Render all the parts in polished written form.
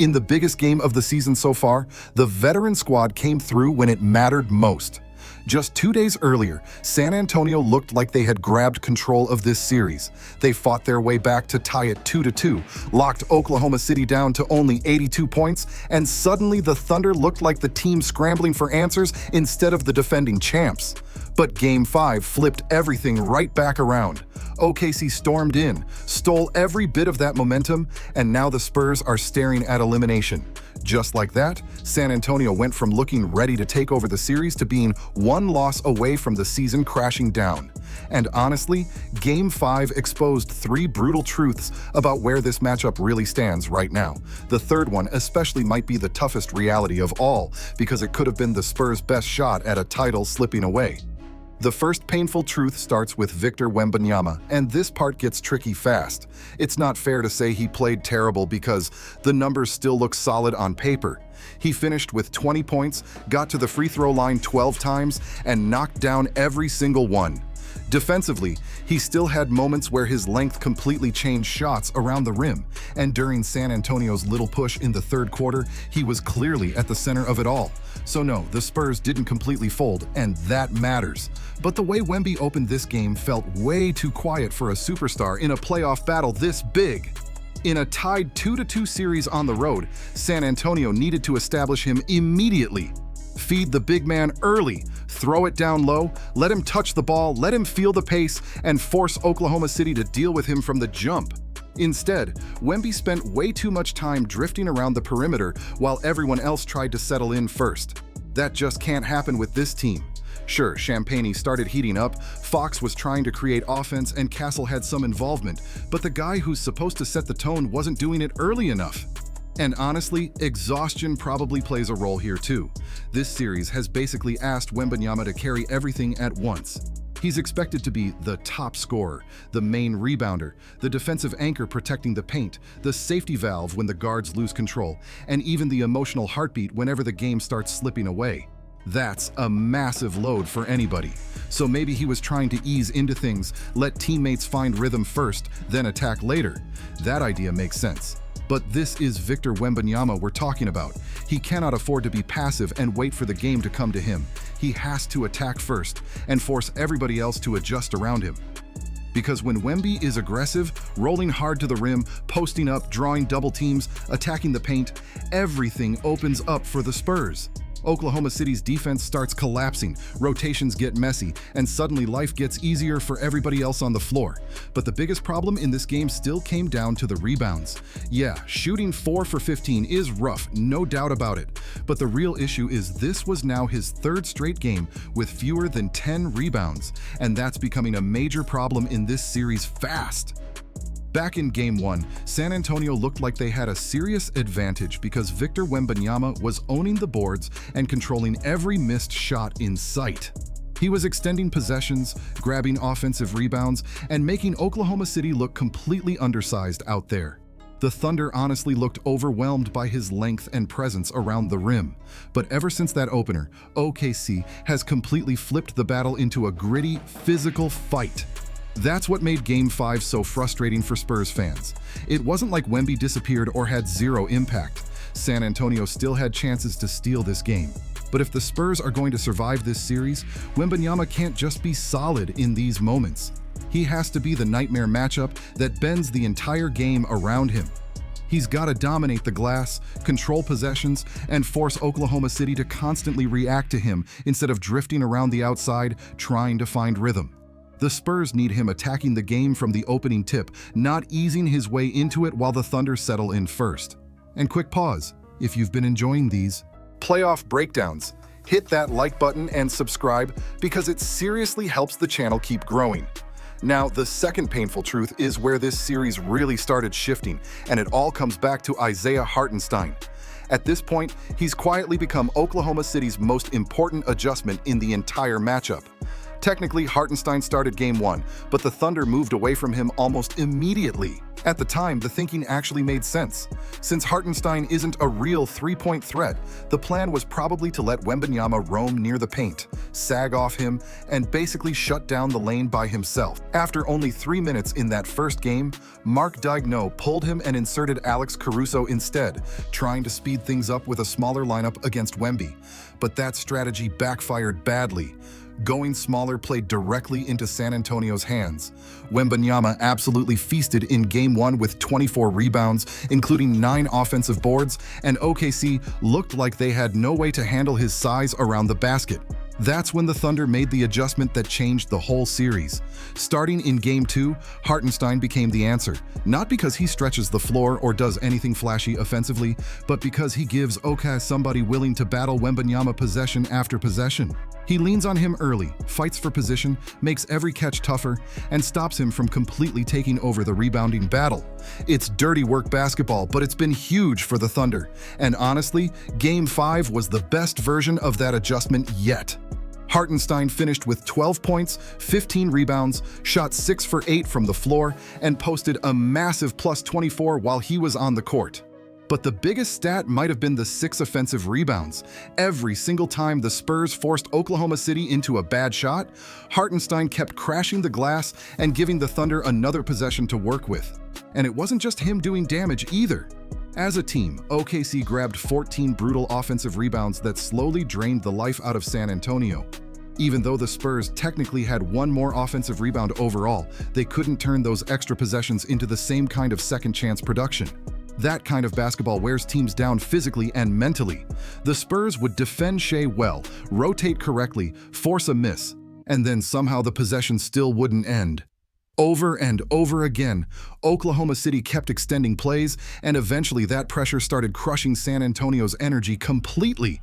In the biggest game of the season so far, the veteran squad came through when it mattered most. Just 2 days earlier, San Antonio looked like they had grabbed control of this series. They fought their way back to tie it 2-2, locked Oklahoma City down to only 82 points, and suddenly the Thunder looked like the team scrambling for answers instead of the defending champs. But Game 5 flipped everything right back around. OKC stormed in, stole every bit of that momentum, and now the Spurs are staring at elimination. Just like that, San Antonio went from looking ready to take over the series to being one loss away from the season crashing down. And honestly, Game 5 exposed 3 brutal truths about where this matchup really stands right now. The third one especially might be the toughest reality of all, because it could have been the Spurs' best shot at a title slipping away. The first painful truth starts with Victor Wembanyama, and this part gets tricky fast. It's not fair to say he played terrible because the numbers still look solid on paper. He finished with 20 points, got to the free throw line 12 times, and knocked down every single one. Defensively, he still had moments where his length completely changed shots around the rim, and during San Antonio's little push in the third quarter, he was clearly at the center of it all. So no, the Spurs didn't completely fold, and that matters. But the way Wemby opened this game felt way too quiet for a superstar in a playoff battle this big. In a tied 2-2 series on the road, San Antonio needed to establish him immediately. Feed the big man early, throw it down low, let him touch the ball, let him feel the pace, and force Oklahoma City to deal with him from the jump. Instead, Wemby spent way too much time drifting around the perimeter while everyone else tried to settle in first. That just can't happen with this team. Sure, Champagnie started heating up, Fox was trying to create offense, and Castle had some involvement, but the guy who's supposed to set the tone wasn't doing it early enough. And honestly, exhaustion probably plays a role here too. This series has basically asked Wembanyama to carry everything at once. He's expected to be the top scorer, the main rebounder, the defensive anchor protecting the paint, the safety valve when the guards lose control, and even the emotional heartbeat whenever the game starts slipping away. That's a massive load for anybody. So maybe he was trying to ease into things, let teammates find rhythm first, then attack later. That idea makes sense. But this is Victor Wembanyama we're talking about. He cannot afford to be passive and wait for the game to come to him. He has to attack first and force everybody else to adjust around him. Because when Wemby is aggressive, rolling hard to the rim, posting up, drawing double teams, attacking the paint, everything opens up for the Spurs. Oklahoma City's defense starts collapsing, rotations get messy, and suddenly life gets easier for everybody else on the floor. But the biggest problem in this game still came down to the rebounds. Yeah, shooting 4 for 15 is rough, no doubt about it. But the real issue is this was now his third straight game with fewer than 10 rebounds, and that's becoming a major problem in this series fast. Back in Game 1, San Antonio looked like they had a serious advantage because Victor Wembanyama was owning the boards and controlling every missed shot in sight. He was extending possessions, grabbing offensive rebounds, and making Oklahoma City look completely undersized out there. The Thunder honestly looked overwhelmed by his length and presence around the rim. But ever since that opener, OKC has completely flipped the battle into a gritty, physical fight. That's what made Game 5 so frustrating for Spurs fans. It wasn't like Wemby disappeared or had zero impact. San Antonio still had chances to steal this game. But if the Spurs are going to survive this series, Wembanyama can't just be solid in these moments. He has to be the nightmare matchup that bends the entire game around him. He's got to dominate the glass, control possessions, and force Oklahoma City to constantly react to him instead of drifting around the outside trying to find rhythm. The Spurs need him attacking the game from the opening tip, not easing his way into it while the Thunder settle in first. And quick pause, if you've been enjoying these playoff breakdowns, hit that like button and subscribe because it seriously helps the channel keep growing. Now, the second painful truth is where this series really started shifting, and it all comes back to Isaiah Hartenstein. At this point, he's quietly become Oklahoma City's most important adjustment in the entire matchup. Technically, Hartenstein started Game 1, but the Thunder moved away from him almost immediately. At the time, the thinking actually made sense. Since Hartenstein isn't a real three-point threat, the plan was probably to let Wembanyama roam near the paint, sag off him, and basically shut down the lane by himself. After only 3 minutes in that first game, Mark Daigneault pulled him and inserted Alex Caruso instead, trying to speed things up with a smaller lineup against Wemby. But that strategy backfired badly. Going smaller played directly into San Antonio's hands. Wembanyama absolutely feasted in Game 1 with 24 rebounds, including 9 offensive boards, and OKC looked like they had no way to handle his size around the basket. That's when the Thunder made the adjustment that changed the whole series. Starting in Game 2, Hartenstein became the answer, not because he stretches the floor or does anything flashy offensively, but because he gives OKC somebody willing to battle Wembanyama possession after possession. He leans on him early, fights for position, makes every catch tougher, and stops him from completely taking over the rebounding battle. It's dirty work basketball, but it's been huge for the Thunder. And honestly, Game 5 was the best version of that adjustment yet. Hartenstein finished with 12 points, 15 rebounds, shot 6 for 8 from the floor, and posted a massive plus 24 while he was on the court. But the biggest stat might have been the 6 offensive rebounds. Every single time the Spurs forced Oklahoma City into a bad shot, Hartenstein kept crashing the glass and giving the Thunder another possession to work with. And it wasn't just him doing damage either. As a team, OKC grabbed 14 brutal offensive rebounds that slowly drained the life out of San Antonio. Even though the Spurs technically had one more offensive rebound overall, they couldn't turn those extra possessions into the same kind of second-chance production. That kind of basketball wears teams down physically and mentally. The Spurs would defend Shea well, rotate correctly, force a miss, and then somehow the possession still wouldn't end. Over and over again, Oklahoma City kept extending plays, and eventually that pressure started crushing San Antonio's energy completely.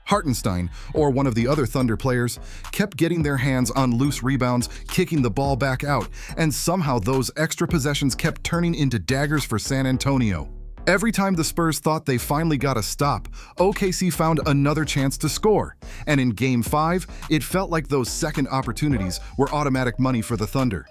Hartenstein, or one of the other Thunder players, kept getting their hands on loose rebounds, kicking the ball back out, and somehow those extra possessions kept turning into daggers for San Antonio. Every time the Spurs thought they finally got a stop, OKC found another chance to score. And in Game 5, it felt like those second opportunities were automatic money for the Thunder.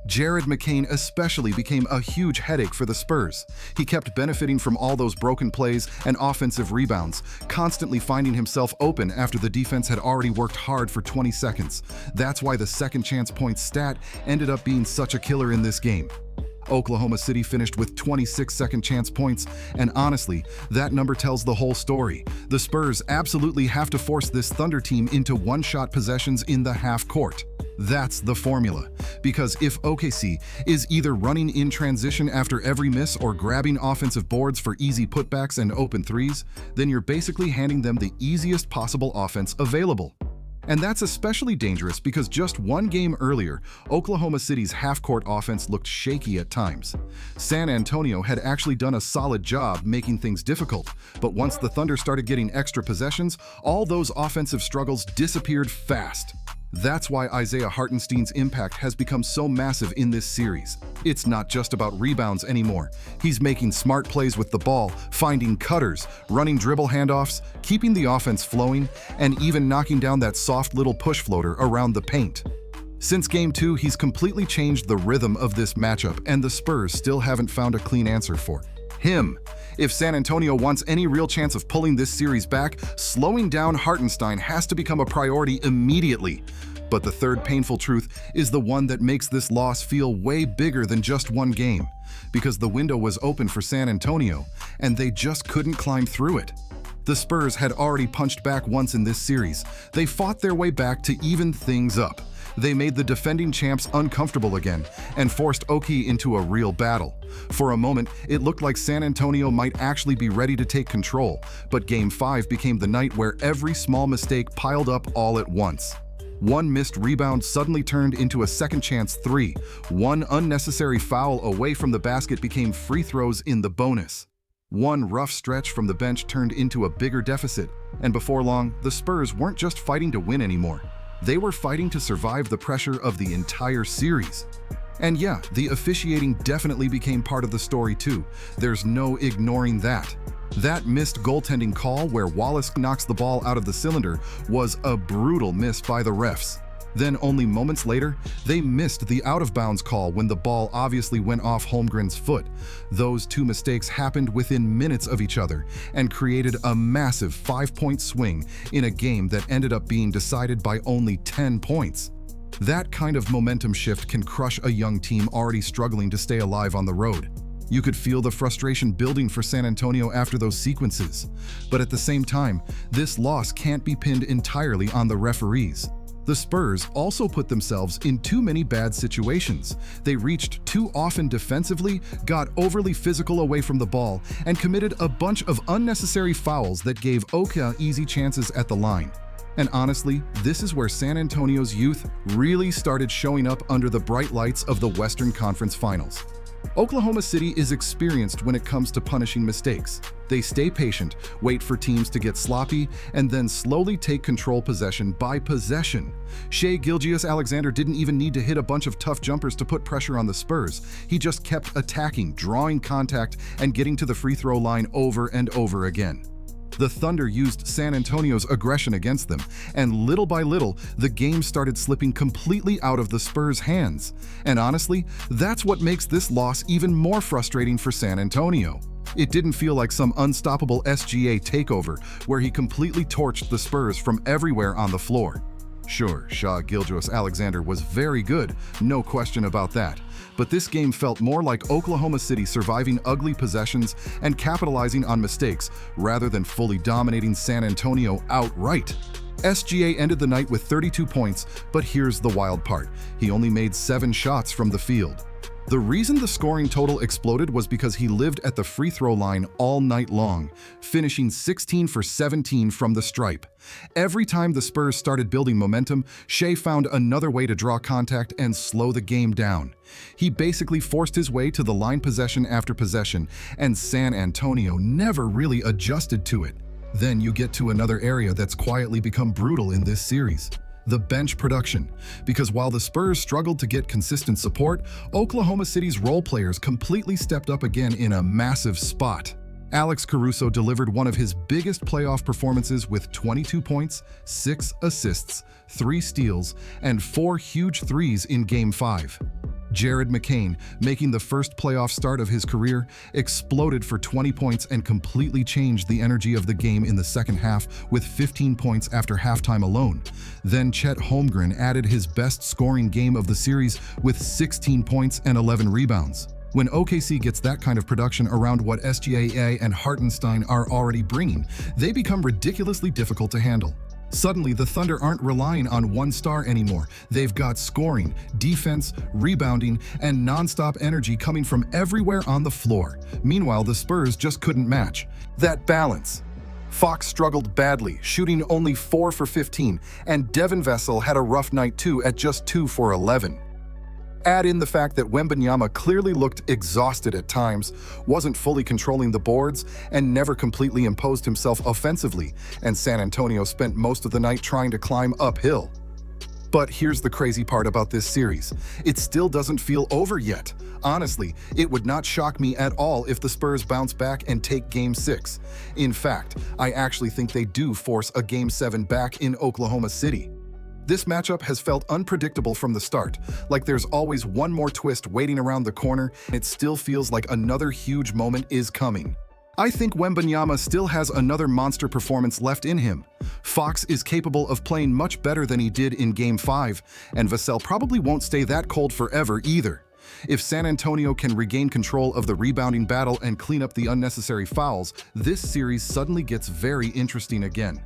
Jared McCain especially became a huge headache for the Spurs. He kept benefiting from all those broken plays and offensive rebounds, constantly finding himself open after the defense had already worked hard for 20 seconds. That's why the second chance points stat ended up being such a killer in this game. Oklahoma City finished with 26 second chance points, and honestly, that number tells the whole story. The Spurs absolutely have to force this Thunder team into one-shot possessions in the half court. That's the formula, because if OKC is either running in transition after every miss or grabbing offensive boards for easy putbacks and open threes, then you're basically handing them the easiest possible offense available. And that's especially dangerous because just one game earlier, Oklahoma City's half-court offense looked shaky at times. San Antonio had actually done a solid job making things difficult, but once the Thunder started getting extra possessions, all those offensive struggles disappeared fast. That's why Isaiah Hartenstein's impact has become so massive in this series. It's not just about rebounds anymore. He's making smart plays with the ball, finding cutters, running dribble handoffs, keeping the offense flowing, and even knocking down that soft little push floater around the paint. Since Game 2, he's completely changed the rhythm of this matchup, and the Spurs still haven't found a clean answer for him. If San Antonio wants any real chance of pulling this series back, slowing down Hartenstein has to become a priority immediately. But the third painful truth is the one that makes this loss feel way bigger than just one game, because the window was open for San Antonio, and they just couldn't climb through it. The Spurs had already punched back once in this series. They fought their way back to even things up. They made the defending champs uncomfortable again and forced Oki into a real battle. For a moment, it looked like San Antonio might actually be ready to take control, but Game 5 became the night where every small mistake piled up all at once. One missed rebound suddenly turned into a second chance three. One unnecessary foul away from the basket became free throws in the bonus. One rough stretch from the bench turned into a bigger deficit, and before long, the Spurs weren't just fighting to win anymore. They were fighting to survive the pressure of the entire series. And yeah, the officiating definitely became part of the story too. There's no ignoring that. That missed goaltending call where Wallace knocks the ball out of the cylinder was a brutal miss by the refs. Then only moments later, they missed the out-of-bounds call when the ball obviously went off Holmgren's foot. Those two mistakes happened within minutes of each other and created a massive 5-point swing in a game that ended up being decided by only 10 points. That kind of momentum shift can crush a young team already struggling to stay alive on the road. You could feel the frustration building for San Antonio after those sequences. But at the same time, this loss can't be pinned entirely on the referees. The Spurs also put themselves in too many bad situations. They reached too often defensively, got overly physical away from the ball, and committed a bunch of unnecessary fouls that gave OKC easy chances at the line. And honestly, this is where San Antonio's youth really started showing up under the bright lights of the Western Conference Finals. Oklahoma City is experienced when it comes to punishing mistakes. They stay patient, wait for teams to get sloppy, and then slowly take control possession by possession. Shai Gilgeous-Alexander didn't even need to hit a bunch of tough jumpers to put pressure on the Spurs. He just kept attacking, drawing contact, and getting to the free throw line over and over again. The Thunder used San Antonio's aggression against them, and little by little, the game started slipping completely out of the Spurs' hands. And honestly, that's what makes this loss even more frustrating for San Antonio. It didn't feel like some unstoppable SGA takeover where he completely torched the Spurs from everywhere on the floor. Sure, Shai Gilgeous-Alexander was very good, no question about that. But this game felt more like Oklahoma City surviving ugly possessions and capitalizing on mistakes rather than fully dominating San Antonio outright. SGA ended the night with 32 points, but here's the wild part. He only made 7 shots from the field. The reason the scoring total exploded was because he lived at the free throw line all night long, finishing 16 for 17 from the stripe. Every time the Spurs started building momentum, Shai found another way to draw contact and slow the game down. He basically forced his way to the line possession after possession, and San Antonio never really adjusted to it. Then you get to another area that's quietly become brutal in this series. The bench production. Because while the Spurs struggled to get consistent support, Oklahoma City's role players completely stepped up again in a massive spot. Alex Caruso delivered one of his biggest playoff performances with 22 points, 6 assists, 3 steals, and 4 huge threes in Game 5. Jared McCain, making the first playoff start of his career, exploded for 20 points and completely changed the energy of the game in the second half with 15 points after halftime alone. Then Chet Holmgren added his best scoring game of the series with 16 points and 11 rebounds. When OKC gets that kind of production around what SGA and Hartenstein are already bringing, they become ridiculously difficult to handle. Suddenly, the Thunder aren't relying on one star anymore. They've got scoring, defense, rebounding, and non-stop energy coming from everywhere on the floor. Meanwhile, the Spurs just couldn't match that balance. Fox struggled badly, shooting only 4 for 15, and Devin Vassell had a rough night too at just 2 for 11. Add in the fact that Wembanyama clearly looked exhausted at times, wasn't fully controlling the boards, and never completely imposed himself offensively, and San Antonio spent most of the night trying to climb uphill. But here's the crazy part about this series. It still doesn't feel over yet. Honestly, it would not shock me at all if the Spurs bounce back and take Game 6. In fact, I actually think they do force a Game 7 back in Oklahoma City. This matchup has felt unpredictable from the start, like there's always one more twist waiting around the corner, and it still feels like another huge moment is coming. I think Wembanyama still has another monster performance left in him. Fox is capable of playing much better than he did in Game 5, and Vassell probably won't stay that cold forever either. If San Antonio can regain control of the rebounding battle and clean up the unnecessary fouls, this series suddenly gets very interesting again.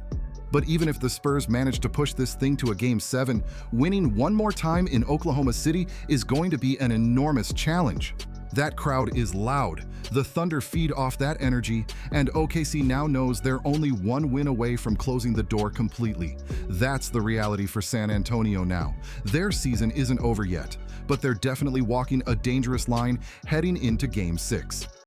But even if the Spurs manage to push this thing to a Game 7, winning one more time in Oklahoma City is going to be an enormous challenge. That crowd is loud, the Thunder feed off that energy, and OKC now knows they're only one win away from closing the door completely. That's the reality for San Antonio now. Their season isn't over yet, but they're definitely walking a dangerous line heading into Game 6.